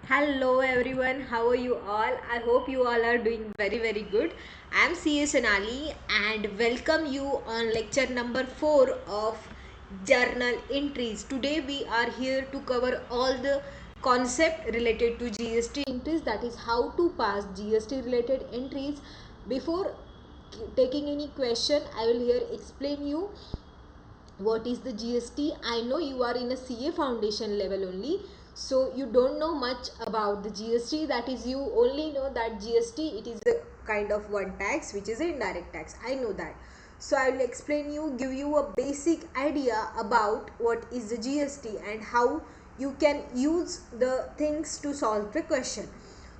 Hello everyone, how are you all? I hope you all are doing very good. I am CA Sonali and welcome you on lecture number 4 of journal entries. Today we are here to cover all the concept related to GST entries, that is how to pass GST related entries. Before taking any question, I will here explain you what is the GST. I know you are in a CA foundation level only, so you don't know much about the GST. That is, you only know that GST, it is a kind of one tax which is an indirect tax. I know that, so I will explain you, give you a basic idea about what is the GST and how you can use the things to solve the question.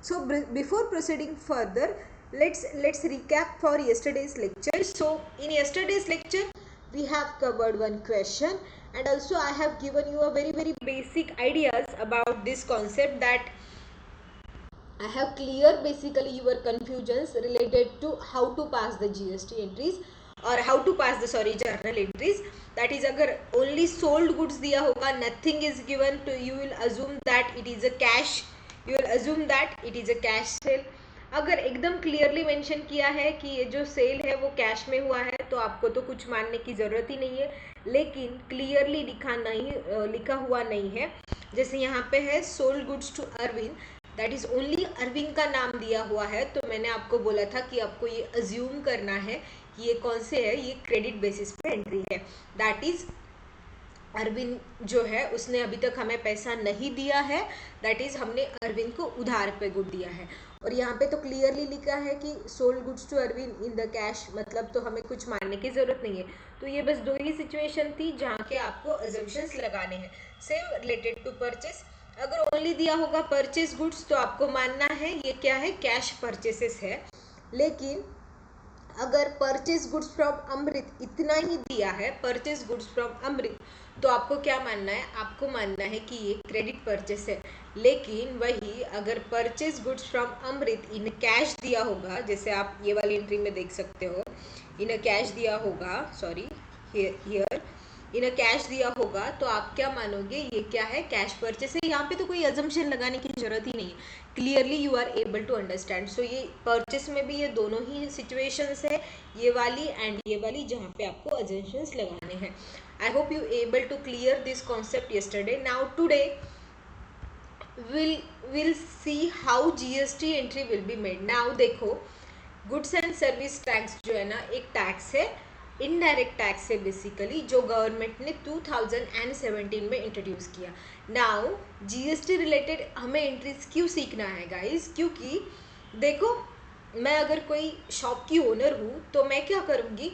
So before proceeding further, let's recap for yesterday's lecture. So in yesterday's lecture we have covered one question, and also I have given you a very basic ideas about this concept, that I have clear basically your confusions related to how to pass the GST entries or how to pass the journal entries. That is, अगर only sold goods दिया होगा, nothing is given to you, will assume that it is a cash, you will assume that it is a cash sale. अगर एकदम clearly mention किया है कि ये जो सेल है वो कैश में हुआ है, तो आपको तो कुछ मानने की ज़रूरत ही नहीं है, लेकिन क्लियरली लिखा हुआ नहीं है। जैसे यहाँ पे है sold goods to Arvind, that is only Arvind का नाम दिया हुआ है, तो मैंने आपको बोला था कि आपको ये अज्यूम करना है कि ये कौन से है, ये क्रेडिट बेसिस पे एंट्री है। दैट इज अरविंद जो है उसने अभी तक हमें पैसा नहीं दिया है, दैट इज हमने अरविंद को उधार पे गुड दिया है। और यहाँ पे तो क्लियरली लिखा है कि sold goods to Arvind in the cash, मतलब तो हमें कुछ मानने की जरूरत नहीं है। तो ये बस दो ही सिचुएशन थी जहाँ के आपको अजम्पशंस लगाने हैं। सेम रिलेटेड टू परचेस, अगर ओनली दिया होगा परचेस गुड्स तो आपको मानना है ये क्या है, कैश परचेसेस है। लेकिन अगर परचेज गुड्स फ्रॉम अमृत इतना ही दिया है, परचेज गुड्स फ्रॉम अमृत, तो आपको क्या मानना है, आपको मानना है कि ये क्रेडिट परचेस है। लेकिन वही अगर purchase goods from Amrit in cash दिया होगा, जैसे आप ये वाली एंट्री में देख सकते हो, इन कैश दिया होगा, सॉरी हियर इन कैश दिया होगा, तो आप क्या मानोगे, ये क्या है, कैश परचेस है। यहाँ पे तो कोई अजम्पशन लगाने की जरूरत ही नहीं है, clearly you are able to understand. So ये परचेस में भी ये दोनों ही सिचुएशंस है, ये वाली एंड ये वाली, जहाँ पे आपको अजम्पशंस लगाने हैं। I hope you able to clear this concept yesterday. Now today we'll see how GST entry will be made. Now देखो, गुड्स एंड सर्विस टैक्स जो है ना, एक टैक्स है, इनडायरेक्ट टैक्स है बेसिकली, जो गवर्नमेंट ने 2017 में इंट्रोड्यूस किया। नाउ जीएसटी रिलेटेड हमें एंट्रीज क्यों सीखना है गाइस, क्योंकि देखो, मैं अगर कोई शॉप की ओनर हूँ तो मैं क्या करूँगी,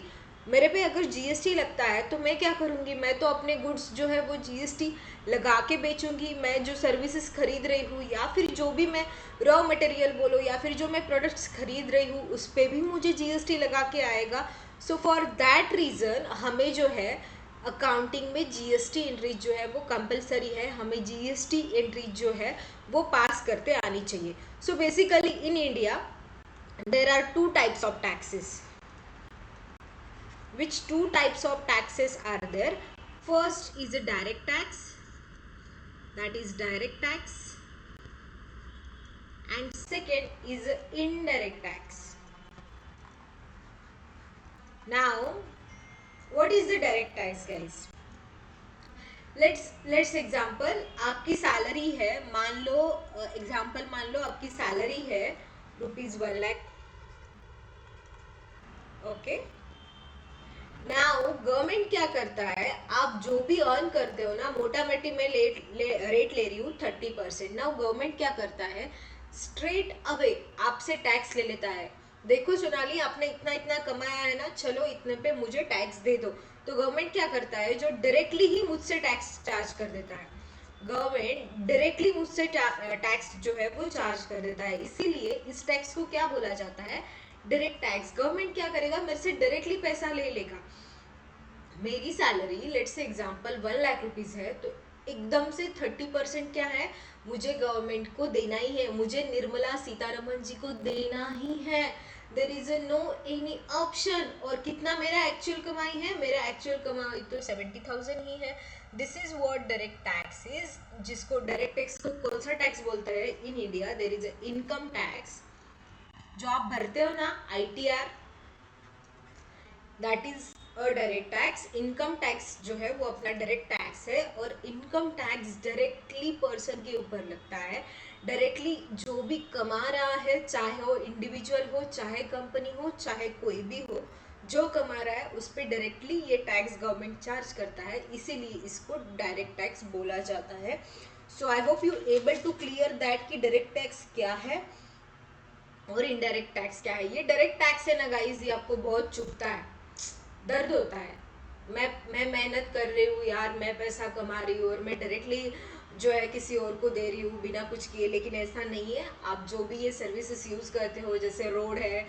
मेरे पे अगर जीएसटी लगता है तो मैं क्या करूँगी, मैं तो अपने गुड्स जो है वो जीएसटी लगा के बेचूंगी। मैं जो सर्विसेज खरीद रही हूँ या फिर जो भी मैं रॉ मटेरियल बोलो या फिर जो मैं प्रोडक्ट्स खरीद रही हूँ उस पर भी मुझे जीएसटी लगा के आएगा। सो फॉर दैट रीज़न हमें जो है अकाउंटिंग में जीएसटी एंट्री जो है वो कंपलसरी है, हमें जीएसटी एंट्री जो है वो पास करते आनी चाहिए। So basically in India there are two types of taxes. Which two types of taxes are there? First is a direct tax, that is direct tax, and second is a indirect tax. Now what is the direct tax guys? Let's example, आपकी salary है, मान लो example मान लो आपकी salary है ₹1,00,000, okay. Now government क्या करता है, आप जो भी अर्न करते हो ना, मोटा मोटी मैं रेट ले रही हूँ 30%। नाउ गवर्नमेंट क्या करता है, स्ट्रेट अवे आपसे टैक्स ले लेता है। देखो सोनाली, आपने इतना इतना कमाया है ना, चलो इतने पे मुझे टैक्स दे दो। तो गवर्नमेंट क्या करता है, जो डायरेक्टली ही मुझसे टैक्स चार्ज कर देता है, गवर्नमेंट डायरेक्टली मुझसे टैक्स जो है वो चार्ज कर देता है। इसीलिए इस टैक्स को क्या बोला जाता है, डायरेक्ट टैक्स। गवर्नमेंट क्या करेगा, मेरे से डायरेक्टली पैसा ले लेगा। मेरी सैलरी लेट से एग्जाम्पल 1,00,000 रुपीज़ है, तो एकदम से 30% क्या है, मुझे गवर्नमेंट को देना ही है, मुझे निर्मला सीतारमन जी को देना ही है। There is no any option. और कितना मेरा एक्चुअल कमाई है, मेरा एक्चुअल कमाई तो 70,000 ही है। This is what direct tax is, जिसको डायरेक्ट टैक्स को कौन सा टैक्स बोलते हैं in India? There is income tax, जो आप भरते हो ना, ITR, that is a direct tax. Income tax जो है वो अपना डायरेक्ट टैक्स है, और इनकम टैक्स डायरेक्टली पर्सन के ऊपर लगता है। डायरेक्टली जो भी कमा रहा है, चाहे वो इंडिविजुअल हो, चाहे कंपनी हो, चाहे कोई भी हो, जो कमा रहा है उस पर डायरेक्टली ये टैक्स गवर्नमेंट चार्ज करता है, इसीलिए इसको डायरेक्ट टैक्स बोला जाता है। So I hope you able to clear that कि डायरेक्ट टैक्स क्या है और इनडायरेक्ट टैक्स क्या है। ये डायरेक्ट टैक्स है ना गाइस, ये आपको बहुत चुभता है, दर्द होता है। मैं मेहनत कर रही हूँ यार, मैं पैसा कमा रही हूँ और मैं डायरेक्टली जो है किसी और को दे रही हूँ बिना कुछ किए, लेकिन ऐसा नहीं है। आप जो भी ये सर्विसेज यूज़ करते हो, जैसे रोड है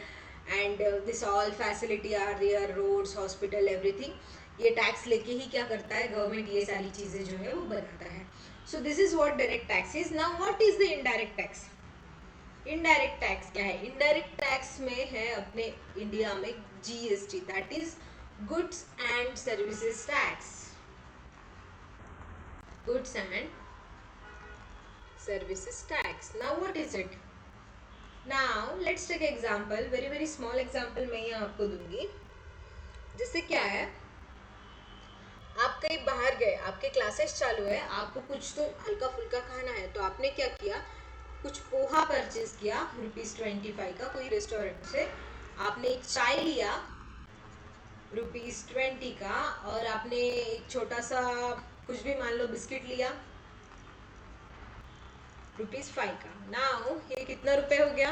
and this all facility are there, roads, hospital, everything, ये टैक्स लेके ही क्या करता है गवर्नमेंट, ये सारी चीज़ें जो है वो बनाता है। So this is what direct tax is. Now what is the indirect tax? Indirect tax क्या है? इनडायरेक्ट टैक्स में है अपने इंडिया में GST, that is goods and services tax, goods and services tax. Now what is it? Now let's take example, very very small example मैं यहाँ आपको दूंगी। जैसे क्या है, आप कहीं बाहर गए, आपके क्लासेस चालू है, आपको कुछ तो हल्का फुल्का खाना है, तो आपने क्या किया, कुछ पोहा परचेज किया ₹25 का कोई रेस्टोरेंट से। आपने एक चाय लिया ₹20 का, और आपने एक छोटा सा कुछ भी मान लो बिस्किट लिया ₹5 का। नाउ ये कितना रुपए हो गया?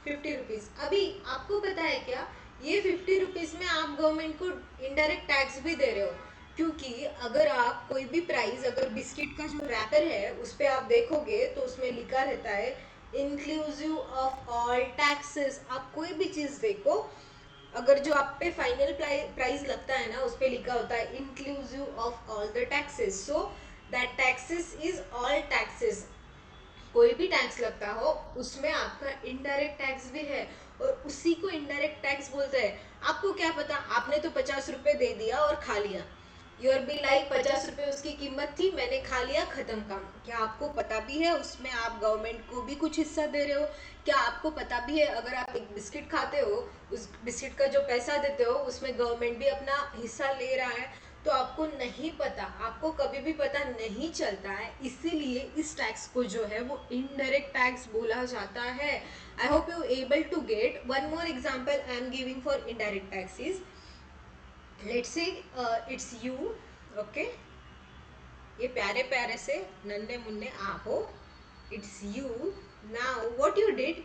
₹50। अभी आपको पता है क्या, ये ₹50 में आप गवर्नमेंट को इनडायरेक्ट टैक्स भी दे रहे हो, क्योंकि अगर आप कोई भी प्राइस, अगर बिस्किट का जो रैपर है उस पर आप देखोगे तो उसमें लिखा रहता है इंक्लूसिव ऑफ ऑल टैक्सेस। आप कोई भी चीज़ देखो, अगर जो आप पे फाइनल प्राइस लगता है ना, उस पर लिखा होता है inclusive of all the taxes. So that taxes is all taxes. कोई भी टैक्स लगता हो उसमें आपका इनडायरेक्ट टैक्स भी है, और उसी को इनडायरेक्ट टैक्स बोलते हैं। आपको क्या पता, आपने तो 50 रुपए दे दिया और खा लिया, यूर बी लाइक 50 रुपए उसकी कीमत थी, मैंने खा लिया, खत्म काम। क्या आपको पता भी है उसमें आप गवर्नमेंट को भी कुछ हिस्सा दे रहे हो? क्या आपको पता भी है अगर आप एक बिस्किट खाते हो, उस बिस्किट का जो पैसा देते हो उसमें गवर्नमेंट भी अपना हिस्सा ले रहा है? तो आपको नहीं पता, आपको कभी भी पता नहीं चलता है, इसीलिए इस टैक्स को जो है वो इनडायरेक्ट टैक्स बोला जाता है। I hope you able to get. One more example I am giving for indirect taxes. Let's say it's you, okay, ये प्यारे प्यारे से नन्हे मुन्ने आप हो, it's you. Now what you did,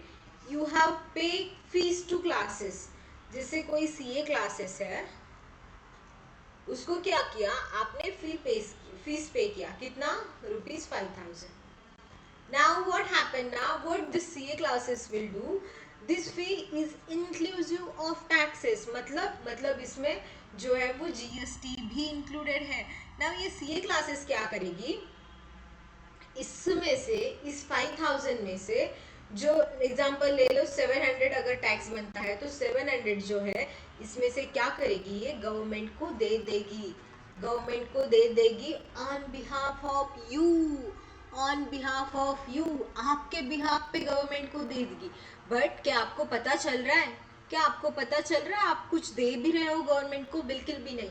you have pay fees to classes. जैसे कोई CA क्लासेस है, उसको क्या किया आपने, फीस पे किया, कितना? ₹5000। Now what happened? Now what the CA classes will do? This fee is inclusive of taxes, मतलब इसमें जो है वो GST भी included है। Now ये CA classes क्या करेगी, इसमें से, इस 5000 में से जो एग्जांपल ले लो 700 अगर टैक्स बनता है, तो 700 जो है इसमें से क्या करेगी, ये गवर्नमेंट को दे देगी, गवर्नमेंट को दे देगी on behalf of you, on behalf of you, आपके बिहाफ पे गवर्नमेंट को दे देगी। बट क्या आपको पता चल रहा है, क्या आपको पता चल रहा है आप कुछ दे भी रहे हो गवर्नमेंट को? बिल्कुल भी नहीं,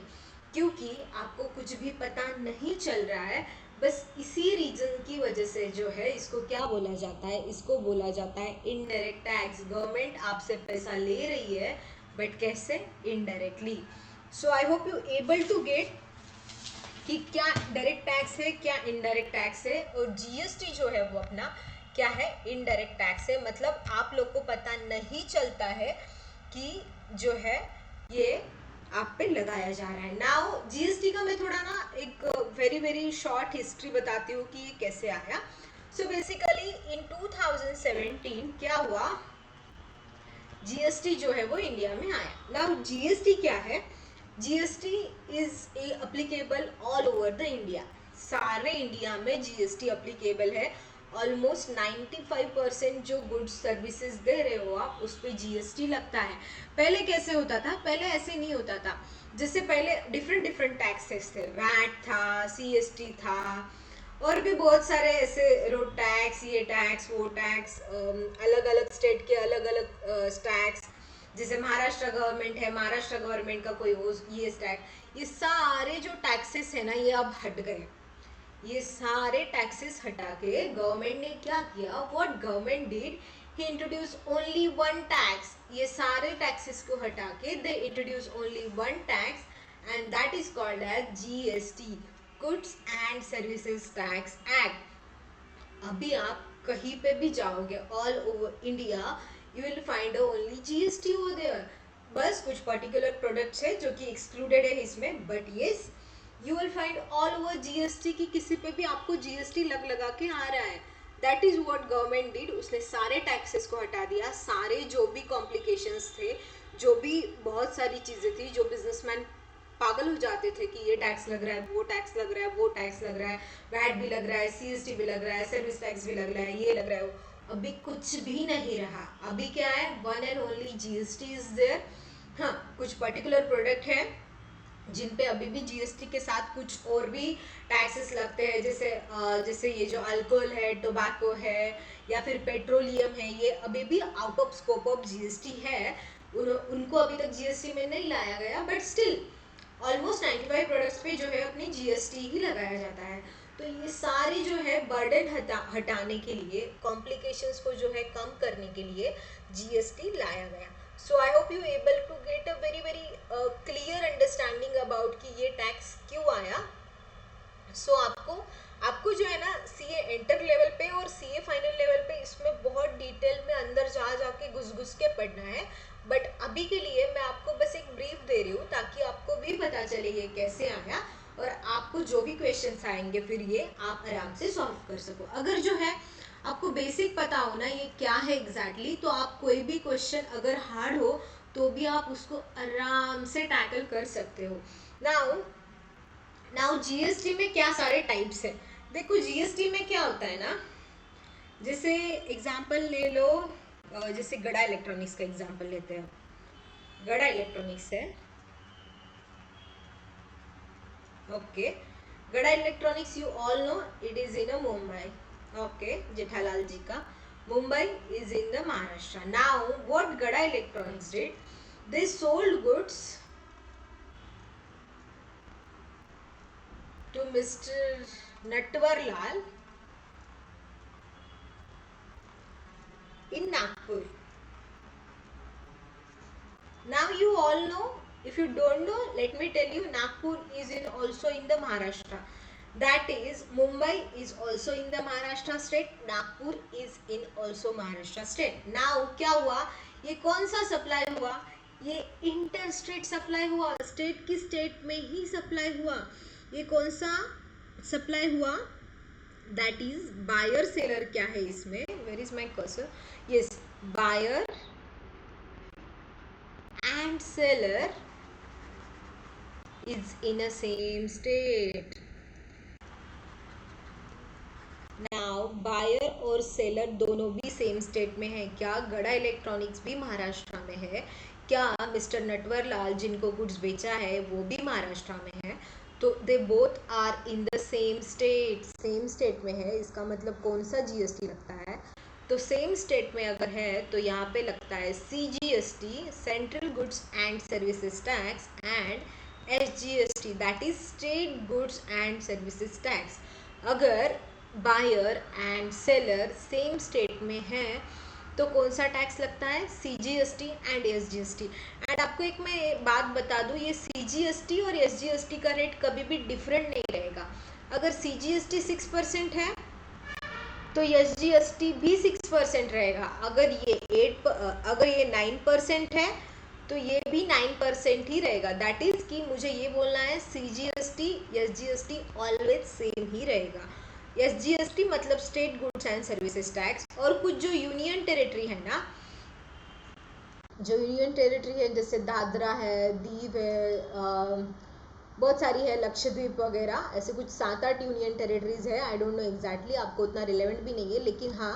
क्योंकि आपको कुछ भी पता नहीं चल रहा है। बस इसी रीजन की वजह से जो है इसको क्या बोला जाता है, इसको बोला जाता है इनडायरेक्ट टैक्स। गवर्नमेंट आपसे पैसा ले रही है, बट कैसे? Indirectly. So I hope you able to get कि क्या डायरेक्ट टैक्स है, क्या इनडायरेक्ट टैक्स है, और GST जो है वो अपना क्या है, इनडायरेक्ट टैक्स है। मतलब आप लोग को पता नहीं चलता है कि जो है ये आप पे लगाया जा रहा है। नाउ GST का मैं थोड़ा ना एक वेरी वेरी शॉर्ट हिस्ट्री बताती हूँ कि ये कैसे आया। सो बेसिकली इन 2017 क्या हुआ, GST जो है वो इंडिया में आया। नाउ GST क्या है, GST is applicable all over the India, सारे इंडिया में GST एप्लीकेबल है। ऑलमोस्ट 95% जो गुड्स सर्विसेज दे रहे हो आप उस पर जीएसटी लगता है। पहले कैसे होता था? पहले ऐसे नहीं होता था। जैसे पहले डिफरेंट डिफरेंट टैक्सेस थे, वैट था, सीएसटी था, और भी बहुत सारे ऐसे, रोड टैक्स, ये टैक्स, वो टैक्स, अलग अलग स्टेट के अलग अलग टैक्स। जैसे महाराष्ट्र गवर्नमेंट है, महाराष्ट्र गवर्नमेंट का कोई वो ये टैक्स, ये सारे जो टैक्सेस है ना ये अब हट गए। ये सारे टैक्सेस हटा के गवर्नमेंट ने क्या किया, what government did, he introduce only one tax. ये सारे टैक्सेस को हटा के दे introduce only one tax and that is called as GST, goods and services tax act. अभी आप कहीं पे भी जाओगे all over India, you will find only GST over there. बस कुछ पर्टिकुलर प्रोडक्ट्स है जो कि एक्सक्लूडेड है इसमें, but yes you will find all over GST की किसी पे भी आपको जीएसटी लगा के आ रहा है। That is what government did. उसने सारे टैक्सेस को हटा दिया, सारे जो भी कॉम्प्लिकेशंस थे, जो भी बहुत सारी चीज़ें थी, जो बिजनेसमैन पागल हो जाते थे कि ये टैक्स लग रहा है, वो टैक्स लग रहा है, वो टैक्स लग रहा है, वैट भी लग रहा है, सीएसटी भी लग रहा है, सर्विस टैक्स भी लग रहा है, ये लग रहा है, अभी कुछ भी नहीं रहा। अभी क्या है, one and only GST is there. हाँ, कुछ पर्टिकुलर प्रोडक्ट है जिन पे अभी भी जीएसटी के साथ कुछ और भी टैक्सेस लगते हैं, जैसे ये जो अल्कोहल है, टोबैको है, या फिर पेट्रोलियम है, ये अभी भी out of scope of GST है। उनको अभी तक जीएसटी में नहीं लाया गया, बट स्टिल ऑलमोस्ट 95 प्रोडक्ट्स पे जो है अपनी जीएसटी ही लगाया जाता है। तो ये सारे जो है बर्डन हटाने के लिए, कॉम्प्लिकेशंस को जो है कम करने के लिए जीएसटी लाया गया। So I hope you able to get a very very clear understanding about कि ये टैक्स क्यों आया। सो आपको जो है ना सीए इंटर लेवल पे और सीए फाइनल लेवल पे इसमें बहुत डिटेल में अंदर जा जाके घुस के पढ़ना है, बट अभी के लिए मैं आपको बस एक ब्रीफ दे रही हूँ ताकि आपको भी पता चले ये कैसे आया, और आपको जो भी क्वेश्चंस आएंगे फिर ये आप आराम से सॉल्व कर सको। अगर जो है आपको बेसिक पता हो ना ये क्या है एग्जैक्टली, तो आप कोई भी क्वेश्चन अगर हार्ड हो तो भी आप उसको आराम से टैकल कर सकते हो। नाउ जीएसटी में क्या सारे टाइप्स है। देखो जीएसटी में क्या होता है ना, जैसे एग्जांपल ले लो, जैसे गड़ा इलेक्ट्रॉनिक्स का एग्जांपल लेते हैं। गड़ा इलेक्ट्रॉनिक्स है, okay. Gada electronics you all know it is in a Mumbai, okay, Jethalal ji का। Mumbai is in the Maharashtra. Now what Gada electronics did, they sold goods to Mr. Natwar Lal in Nagpur. Now you all know. If you don't know, let me tell you, Nagpur is also in the Maharashtra. That is, Mumbai is also in the Maharashtra state. Nagpur is in also Maharashtra state. Now क्या हुआ, ये कौन सा supply हुआ, ये inter state supply हुआ, state की state में ही सप्लाई हुआ। ये कौन सा सप्लाई हुआ, दैट इज बायर सेलर। क्या है इसमें, where is my cursor, yes, buyer and seller is in a same state. Now buyer और सेलर दोनों भी सेम स्टेट में है। क्या गड़ा इलेक्ट्रॉनिक्स भी महाराष्ट्र में है, क्या मिस्टर नटवर लाल जिनको गुड्स बेचा है वो भी महाराष्ट्र में है, तो they both are in the same state, same state में है। इसका मतलब कौन सा जीएसटी लगता है, तो सेम स्टेट में अगर है तो यहाँ पे लगता है CGST, central goods and services tax, and SGST, that is state goods and services tax. अगर buyer and seller same state में है तो कौन सा टैक्स लगता है, सीजीएसटी एंड एसजीएसटी। एंड आपको एक मैं बात बता दूं, ये सीजीएसटी और एसजीएसटी का रेट कभी भी डिफरेंट नहीं रहेगा। अगर सीजीएसटी 6% है तो एसजीएसटी भी 6% रहेगा। अगर ये 9% है तो ये भी 9% ही रहेगा। दैट इज कि मुझे ये बोलना है सीजीएसटी एसजीएसटी ऑलवेज सेम ही रहेगा। एसजीएसटी मतलब state goods and services tax, और कुछ जो यूनियन टेरिटरी है ना, जो यूनियन टेरिटरी है जैसे दादरा है, दीव है, बहुत सारी है, लक्षद्वीप वगैरह, ऐसे कुछ 7-8 यूनियन टेरिटरीज है। आई डोंट नो एग्जैक्टली, आपको उतना रिलेवेंट भी नहीं है, लेकिन हाँ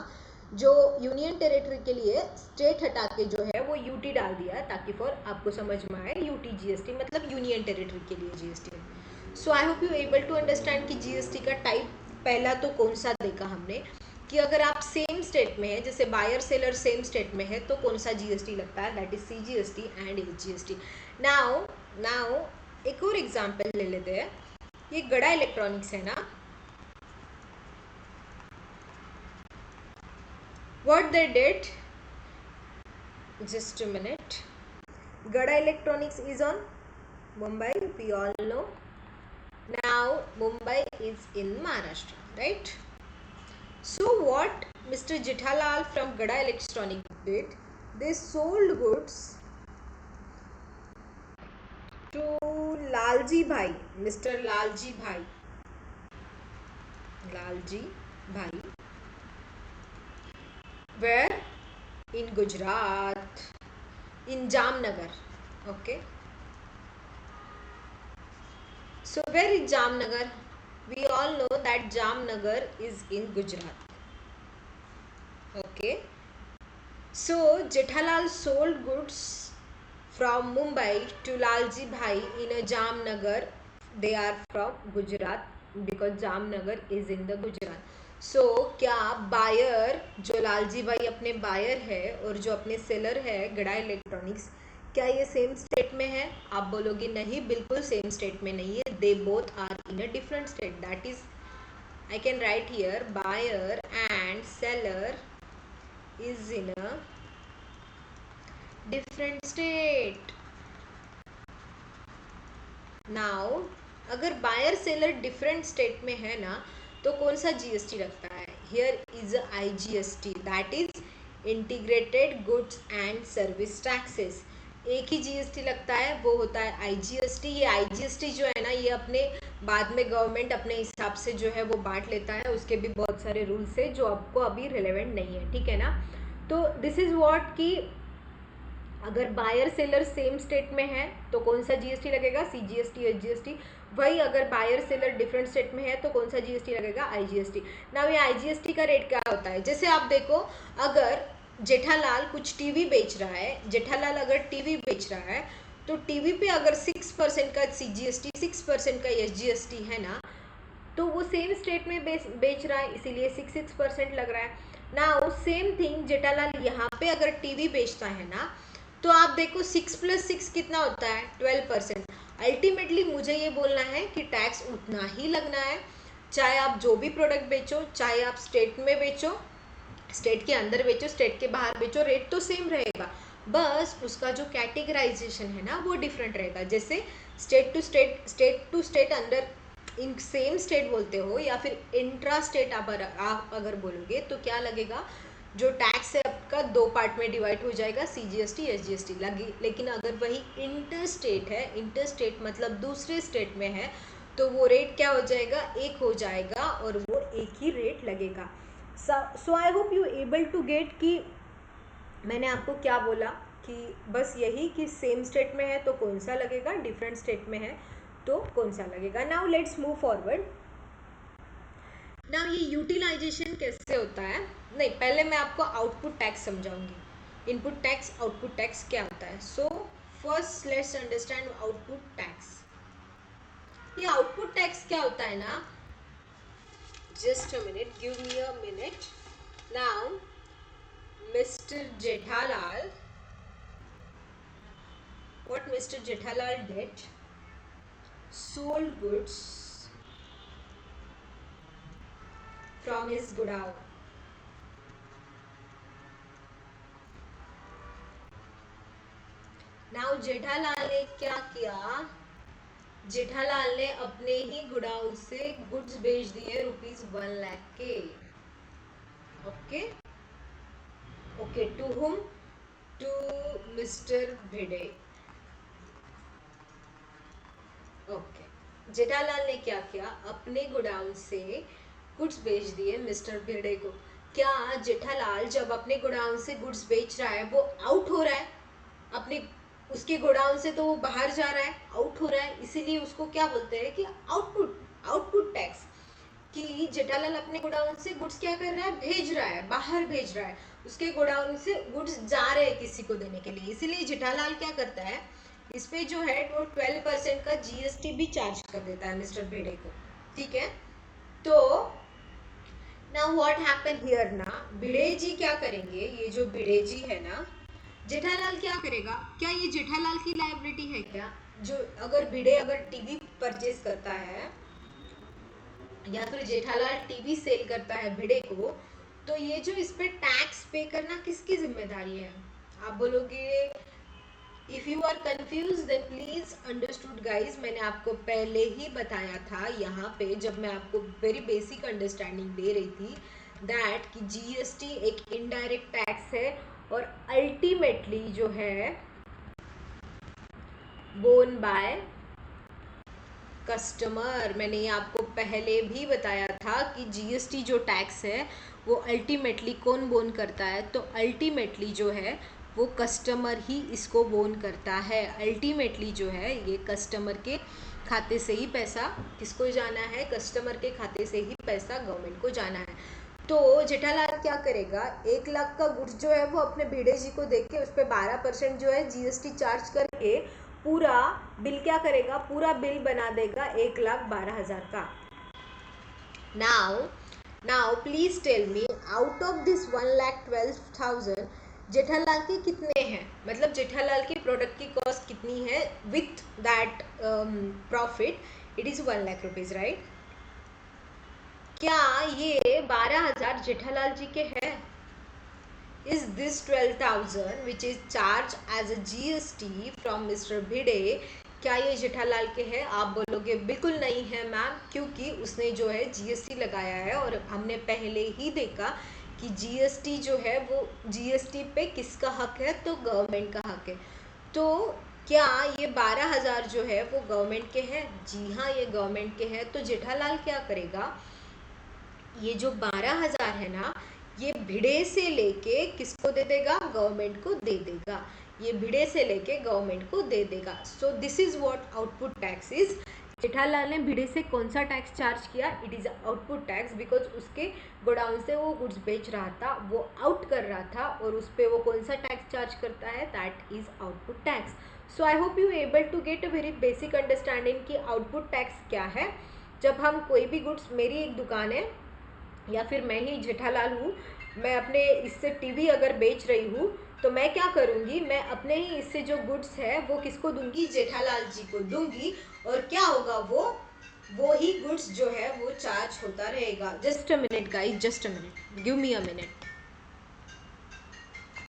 जो यूनियन टेरिटरी के लिए स्टेट हटा के जो है वो यूटी डाल दिया है, ताकि फॉर आपको समझ में आए, यूटी जीएसटी मतलब यूनियन टेरिटरी के लिए GST. So I hope you able to understand कि जीएसटी का टाइप पहला तो कौन सा देखा हमने, कि अगर आप सेम स्टेट में है, जैसे बायर सेलर सेम स्टेट में है, तो कौन सा जीएसटी लगता है, that is CGST and HGST. Now now एक और एग्जांपल ले लेते हैं। ये गड़ा इलेक्ट्रॉनिक्स है ना, what they did, just a minute, Gada electronics is on Mumbai, we all know. Now Mumbai is in Maharashtra, right? So what Mr. Jethalal from Gada Electronic did, they sold goods to Lalji Bhai, Mr. Lalji Bhai, Lalji Bhai, where in Gujarat, in Jamnagar, okay. So where is Jamnagar? We all know that Jamnagar is in Gujarat, okay. So Jethalal sold goods from Mumbai to Lalji Bhai in a Jamnagar. They are from Gujarat because Jamnagar is in the Gujarat. So क्या buyer, जो लालजी भाई अपने buyer है और जो अपने seller है गड़ा इलेक्ट्रॉनिक्स, क्या ये सेम स्टेट में है? आप बोलोगे नहीं, बिल्कुल सेम स्टेट में नहीं है, they both are in a different state. That is I can write here, buyer and seller is in a different state. Now अगर बायर सेलर डिफरेंट स्टेट में है ना, तो कौन सा जीएसटी लगता है? Here is IGST, that is integrated goods and service taxes. एक ही जीएसटी लगता है, वो होता है आईजीएसटी। ये आईजीएसटी जो है ना, ये अपने बाद में गवर्नमेंट अपने हिसाब से जो है वो बांट लेता है, उसके भी बहुत सारे रूल्स है जो आपको अभी रिलेवेंट नहीं है, ठीक है ना। तो दिस इज व्हाट कि अगर बायर सेलर सेम स्टेट में है तो कौन सा जीएसटी लगेगा? CGST, HGST. वही अगर बायर सेलर डिफरेंट स्टेट में है तो कौन सा जीएसटी लगेगा? आईजीएसटी। नाउ ये आईजीएसटी का रेट क्या होता है? जैसे आप देखो, अगर जेठालाल कुछ टीवी बेच रहा है, जेठालाल अगर टीवी बेच रहा है, तो टीवी पे अगर 6% का सीजीएसटी, 6% का एसजीएसटी है ना, तो वो सेम स्टेट में बेच रहा है, इसीलिए 6% लग रहा है। नाउ सेम थिंग जेठालाल यहाँ पे अगर टीवी बेचता है ना, तो आप देखो 6 + 6 कितना होता है? 12%। अल्टीमेटली मुझे ये बोलना है कि टैक्स उतना ही लगना है, चाहे आप जो भी प्रोडक्ट बेचो, चाहे आप स्टेट में बेचो, स्टेट के अंदर बेचो, स्टेट के बाहर बेचो, रेट तो सेम रहेगा, बस उसका जो कैटेगराइजेशन है ना वो डिफरेंट रहेगा। जैसे स्टेट टू स्टेट अंदर इन सेम स्टेट बोलते हो, या फिर इंट्रा स्टेट आप अगर बोलोगे तो क्या लगेगा? जो टैक्स है आपका 2 पार्ट में डिवाइड हो जाएगा, सीजीएसटी, एसजीएसटी लगी। लेकिन अगर वही इंटर स्टेट है, इंटर स्टेट मतलब दूसरे स्टेट में है, तो वो रेट क्या हो जाएगा? एक हो जाएगा और वो एक ही रेट लगेगा। So I hope you able to get कि मैंने आपको क्या बोला, कि बस यही कि सेम स्टेट में है तो कौन सा लगेगा, डिफरेंट स्टेट में है तो कौन सा लगेगा। Now let's move forward. Now ये यूटिलाइजेशन कैसे होता है? नहीं, पहले मैं आपको आउटपुट टैक्स समझाऊंगी। इनपुट टैक्स, आउटपुट टैक्स क्या होता है। So first let's understand output tax. ये आउटपुट टैक्स क्या होता है ना, just a minute, give me a minute. Now mister Jethalal, what Mr. Jethalal did, sold goods from his godown. Now Jethalal ने क्या किया? जेठालाल ने अपने ही गोडाउन से गुड्स बेच दिए ₹1 लाख के। Okay okay, to whom? To mister Bhide. Okay, Jethalal ने क्या किया? अपने गोडाउन से गुड्स बेच दिए मिस्टर भिड़े को। क्या जेठालाल जब अपने गोडाउन से गुड्स बेच रहा है वो आउट हो रहा है अपने उसके गोडाउन से तो वो बाहर जा रहा है, आउट हो रहा है, इसीलिए उसको क्या बोलते हैं कि आउटपुट, आउटपुट टैक्स। कि जेठालाल अपने गोडाउन से गुड्स क्या कर रहा है, भेज रहा है, बाहर भेज रहा है, उसके गोडाउन से गुड्स जा रहे हैं किसी को देने के लिए, इसीलिए जेठालाल क्या करता है, इस पे जो है वो 12% का जीएसटी भी चार्ज कर देता है मिस्टर भिड़े को। ठीक है, तो नाउ व्हाट हैपन हियर ना, भिड़े जी क्या करेंगे, ये जो भिड़े जी है ना, जेठालाल क्या करेगा, क्या ये जेठालाल की लायबिलिटी है क्या? जो अगर भिड़े अगर टीवी परचेज करता है या फिर जेठालाल टीवी सेल करता है भिड़े को, तो ये जो इस पे टैक्स पे करना किसकी जिम्मेदारी है? आप बोलोगे if you are confuse then please understood guys, मैंने आपको पहले ही बताया था यहाँ पे जब मैं आपको वेरी बेसिक अंडरस्टैंडिंग दे रही थी दैट कि जीएसटी एक इनडायरेक्ट टैक्स है और अल्टीमेटली जो है बोन बाय कस्टमर। मैंने ये आपको पहले भी बताया था कि जीएसटी जो टैक्स है वो अल्टीमेटली कौन बोन करता है, तो अल्टीमेटली जो है वो कस्टमर ही इसको बोन करता है। अल्टीमेटली जो है ये कस्टमर के खाते से ही पैसा किसको जाना है, कस्टमर के खाते से ही पैसा गवर्नमेंट को जाना है। तो जेठालाल क्या करेगा, 1 लाख का गुड्स जो है वो अपने भिड़े जी को देके उस पर 12% जो है जीएसटी चार्ज करके पूरा बिल क्या करेगा, पूरा बिल बना देगा 1,12,000 का। Now now please tell me out of this 1,12,000 Jethalal के कितने हैं, मतलब जेठालाल के प्रोडक्ट की कॉस्ट कितनी है with that profit, it is 1,00,000 rupees, right? क्या ये 12,000 जेठालाल जी के हैं? Is this 12,000 which is charged as a GST from Mr. भिड़े, क्या ये जेठालाल के हैं? आप बोलोगे बिल्कुल नहीं है मैम, क्योंकि उसने जो है जीएसटी लगाया है और हमने पहले ही देखा कि जीएसटी जो है वो जीएसटी पे किसका हक है, तो गवर्नमेंट का हक है। तो क्या ये 12,000 जो है वो गवर्नमेंट के हैं? जी हाँ, ये गवर्नमेंट के हैं। तो जेठालाल क्या करेगा, ये जो 12,000 है ना, ये भिड़े से लेके किसको दे देगा, गवर्नमेंट को दे देगा। ये भिड़े से लेके गवर्नमेंट को दे देगा। So this is what output tax is. Jethalal ने भिड़े से कौन सा टैक्स चार्ज किया, it is output tax, because उसके गोडाउन से वो गुड्स बेच रहा था, वो आउट कर रहा था और उस पर वो कौन सा टैक्स चार्ज करता है, that is output tax. So I hope you able to get a very basic understanding कि आउटपुट टैक्स क्या है। जब हम कोई भी गुड्स, मेरी एक दुकान है या फिर मैं ही जेठालाल हूँ, मैं अपने इससे टीवी अगर बेच रही हूँ तो मैं क्या करूँगी, मैं अपने ही इससे जो गुड्स है वो किसको दूंगी, जेठालाल जी को दूंगी, और क्या होगा वो ही गुड्स जो है वो चार्ज होता रहेगा। Just a minute guys, just a minute, give me a minute.